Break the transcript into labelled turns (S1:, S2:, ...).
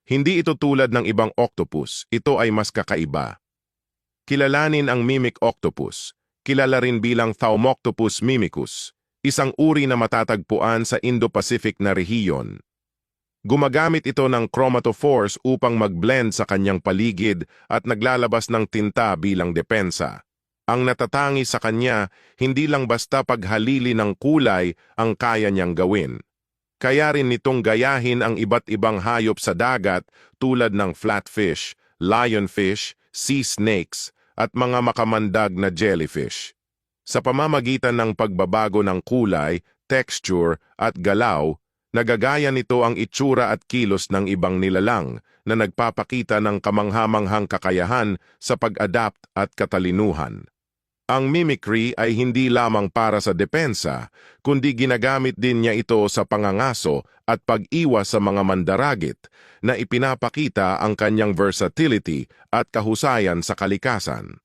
S1: Hindi ito tulad ng ibang octopus, ito ay mas kakaiba. Kilalanin ang mimic octopus, kilala rin bilang Thaumoctopus mimicus, isang uri na matatagpuan sa Indo-Pacific na rehiyon. Gumagamit ito ng chromatophores upang mag-blend sa kanyang paligid at naglalabas ng tinta bilang depensa. Ang natatangi sa kanya, hindi lang basta paghalili ng kulay ang kaya niyang gawin. Kaya rin nitong gayahin ang iba't ibang hayop sa dagat tulad ng flatfish, lionfish, sea snakes, at mga makamandag na jellyfish. Sa pamamagitan ng pagbabago ng kulay, texture, at galaw, nagagaya nito ang itsura at kilos ng ibang nilalang na nagpapakita ng kamanghamanghang kakayahan sa pag-adapt at katalinuhan. Ang mimicry ay hindi lamang para sa depensa, kundi ginagamit din niya ito sa pangangaso at pag-iwas sa mga mandaragit na ipinapakita ang kanyang versatility at kahusayan sa kalikasan.